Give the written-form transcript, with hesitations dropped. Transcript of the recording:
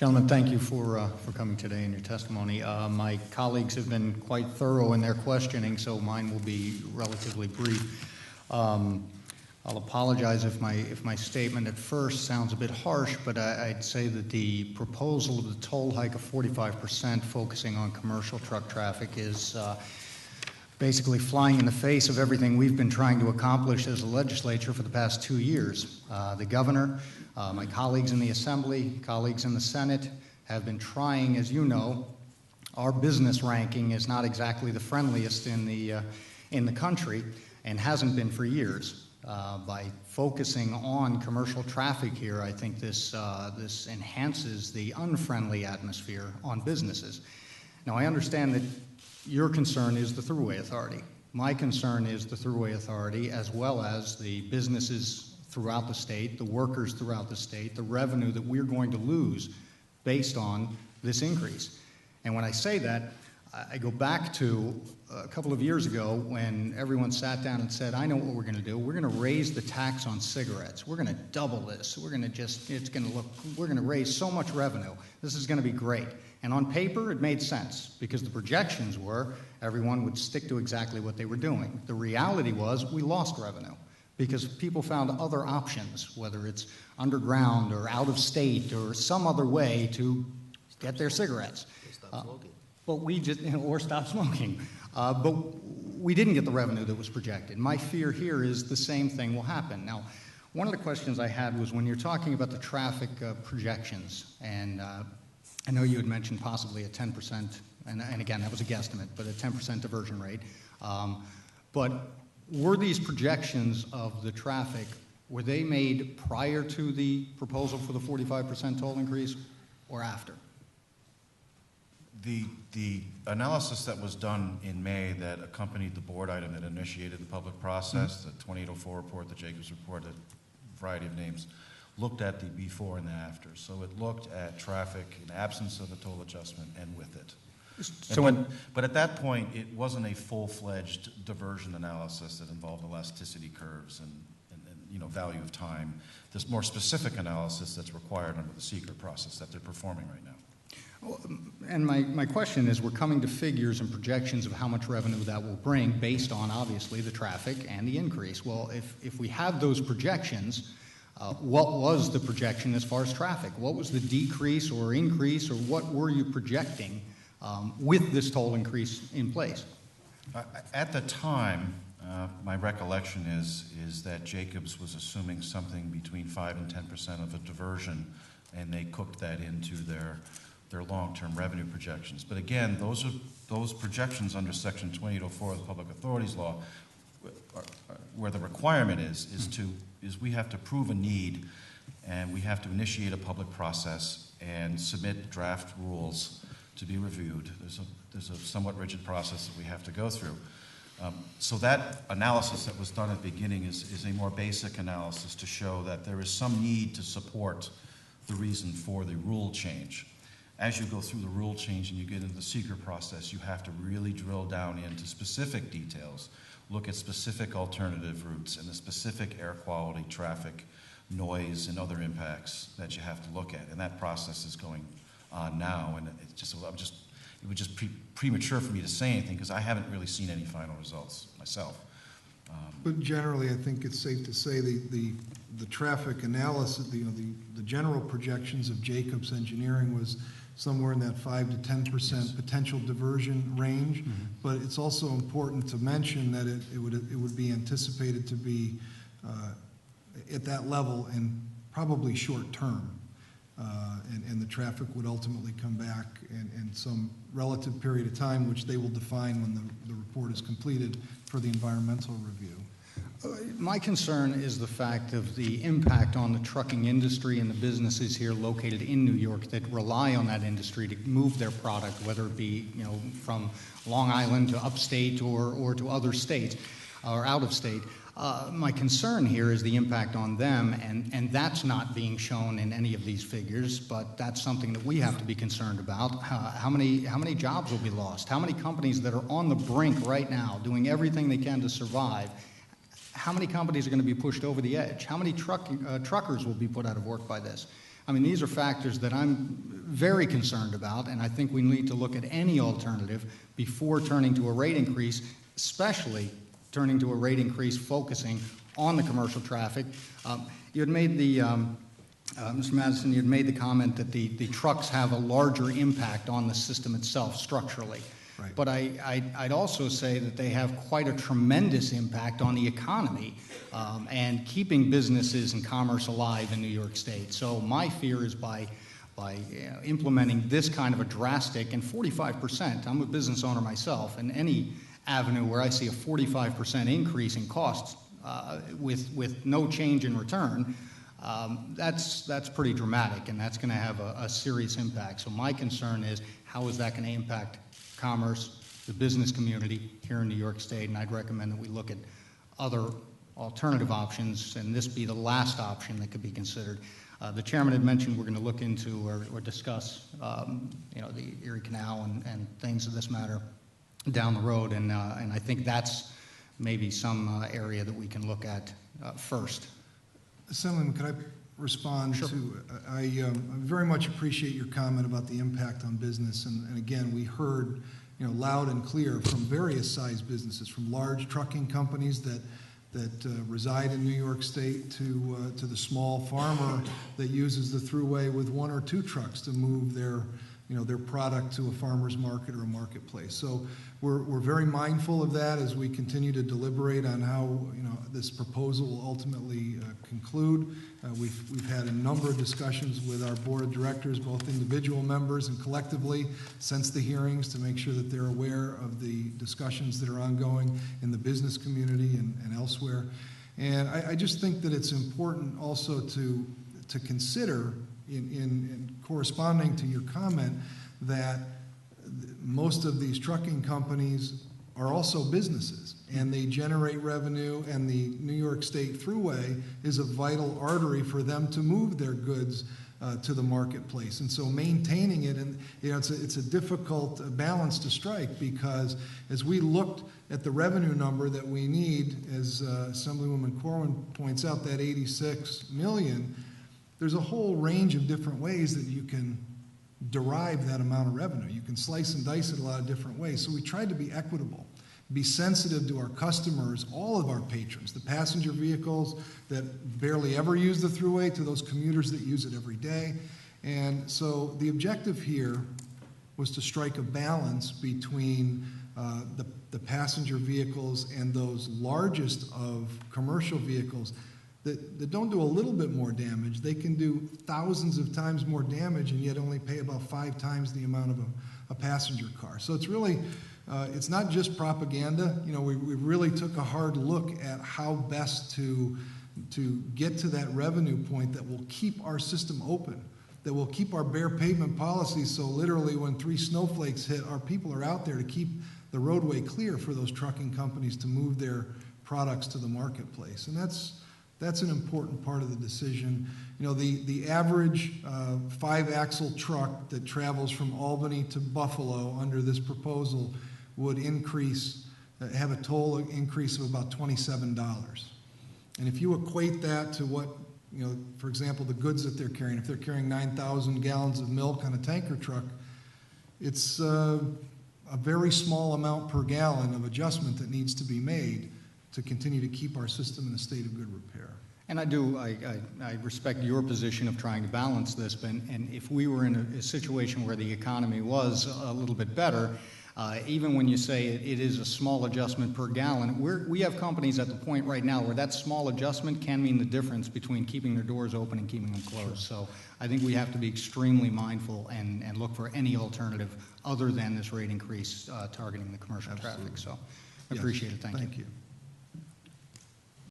Gentlemen, thank you for coming today in your testimony. My colleagues have been quite thorough in their questioning, so mine will be relatively brief. I'll apologize if my statement at first sounds a bit harsh, but I'd say that the proposal of the toll hike of 45% focusing on commercial truck traffic is basically flying in the face of everything we've been trying to accomplish as a legislature for the past 2 years. The governor, my colleagues in the Assembly, colleagues in the Senate have been trying, as you know. Our business ranking is not exactly the friendliest in the country and hasn't been for years. By focusing on commercial traffic here, I think this enhances the unfriendly atmosphere on businesses. Now, I understand that your concern is the Thruway Authority. My concern is the Thruway Authority, as well as the businesses throughout the state, the workers throughout the state, the revenue that we're going to lose based on this increase. And when I say that, I go back to a couple of years ago when everyone sat down and said, I know what we're going to do. We're going to raise the tax on cigarettes. We're going to double this. We're going to raise so much revenue. This is going to be great. And on paper, it made sense because the projections were everyone would stick to exactly what they were doing. The reality was we lost revenue because people found other options, whether it's underground or out of state or some other way to get their cigarettes. But we just, or stop smoking. But we didn't get the revenue that was projected. My fear here is the same thing will happen. Now, one of the questions I had was when you're talking about the traffic projections, and I know you had mentioned possibly a 10%, and again, that was a guesstimate, but a 10% diversion rate. But were these projections of the traffic, were they made prior to the proposal for the 45% toll increase or after? The analysis that was done in May that accompanied the board item that initiated the public process, the 2804 report, the Jacobs report, a variety of names, looked at the before and the after. So it looked at traffic in absence of a toll adjustment and with it. But at that point, it wasn't a full-fledged diversion analysis that involved elasticity curves and value of time. There's more specific analysis that's required under the secret process that they're performing right now. And my question is, we're coming to figures and projections of how much revenue that will bring based on, obviously, the traffic and the increase. Well, if we have those projections, what was the projection as far as traffic? What was the decrease or increase, or what were you projecting with this toll increase in place? At the time, my recollection is that Jacobs was assuming something between 5 and 10% of a diversion, and they cooked that into their long-term revenue projections. But again, those projections under Section 2804 of the Public Authorities Law, where the requirement is we have to prove a need, and we have to initiate a public process and submit draft rules to be reviewed. There's a somewhat rigid process that we have to go through. So that analysis that was done at the beginning is a more basic analysis to show that there is some need to support the reason for the rule change. As you go through the rule change and you get into the secret process, you have to really drill down into specific details, look at specific alternative routes and the specific air quality, traffic, noise, and other impacts that you have to look at. And that process is going on now, and it would just be premature for me to say anything because I haven't really seen any final results myself. But generally, I think it's safe to say the traffic analysis, the general projections of Jacobs Engineering was somewhere in that 5 to 10% potential diversion range. Mm-hmm. But it's also important to mention that it would be anticipated to be at that level and probably short term. And the traffic would ultimately come back in some relative period of time, which they will define when the report is completed for the environmental review. My concern is the fact of the impact on the trucking industry and the businesses here located in New York that rely on that industry to move their product, whether it be from Long Island to upstate or to other states or out of state. My concern here is the impact on them, and that's not being shown in any of these figures, but that's something that we have to be concerned about. How many jobs will be lost? How many companies that are on the brink right now doing everything they can to survive, how many companies are going to be pushed over the edge? How many truckers will be put out of work by this? I mean, these are factors that I'm very concerned about, and I think we need to look at any alternative before turning to a rate increase, especially turning to a rate increase focusing on the commercial traffic. You had made the, Mr. Madison, you had made the comment that the trucks have a larger impact on the system itself structurally. Right. But I'd also say that they have quite a tremendous impact on the economy and keeping businesses and commerce alive in New York State. So my fear is by implementing this kind of a drastic, and 45%, I'm a business owner myself, and any avenue where I see a 45% increase in costs with no change in return, that's pretty dramatic, and that's going to have a serious impact. So my concern is, how is that going to impact commerce, the business community here in New York State? And I'd recommend that we look at other alternative options, and this be the last option that could be considered. The chairman had mentioned we're going to look into or discuss, the Erie Canal and things of this matter down the road, and I think that's maybe some area that we can look at first. Assemblyman, could I respond? Sure. I very much appreciate your comment about the impact on business, and again, we heard loud and clear from various size businesses, from large trucking companies that reside in New York State to the small farmer that uses the Thruway with 1 or 2 trucks to move their product to a farmer's market or a marketplace. So we're very mindful of that as we continue to deliberate on how this proposal will ultimately conclude. We've had a number of discussions with our board of directors, both individual members and collectively, since the hearings, to make sure that they're aware of the discussions that are ongoing in the business community and elsewhere. And I just think that it's important also to consider, in corresponding to your comment, that most of these trucking companies are also businesses, and they generate revenue, and the New York State Thruway is a vital artery for them to move their goods to the marketplace. And so maintaining it, and it's a difficult balance to strike, because as we looked at the revenue number that we need, as Assemblywoman Corwin points out, that $86 million, there's a whole range of different ways that you can derive that amount of revenue. You can slice and dice it a lot of different ways. So we tried to be equitable, be sensitive to our customers, all of our patrons, the passenger vehicles that barely ever use the Thruway to those commuters that use it every day. And so the objective here was to strike a balance between the passenger vehicles and those largest of commercial vehicles that don't do a little bit more damage. They can do thousands of times more damage and yet only pay about 5 times the amount of a passenger car. So it's really, it's not just propaganda. We really took a hard look at how best to get to that revenue point that will keep our system open, that will keep our bare pavement policy, so literally when 3 snowflakes hit, our people are out there to keep the roadway clear for those trucking companies to move their products to the marketplace. And that's an important part of the decision. The average 5-axle truck that travels from Albany to Buffalo under this proposal would have a toll increase of about $27. And if you equate that to what, for example, the goods that they're carrying, if they're carrying 9,000 gallons of milk on a tanker truck, it's a very small amount per gallon of adjustment that needs to be made to continue to keep our system in a state of good repair. And I respect your position of trying to balance this, and if we were in a situation where the economy was a little bit better, even when you say it is a small adjustment per gallon, we have companies at the point right now where that small adjustment can mean the difference between keeping their doors open and keeping them closed. Sure. So I think we have to be extremely mindful and look for any alternative other than this rate increase targeting the commercial traffic. So I appreciate it. Thank you.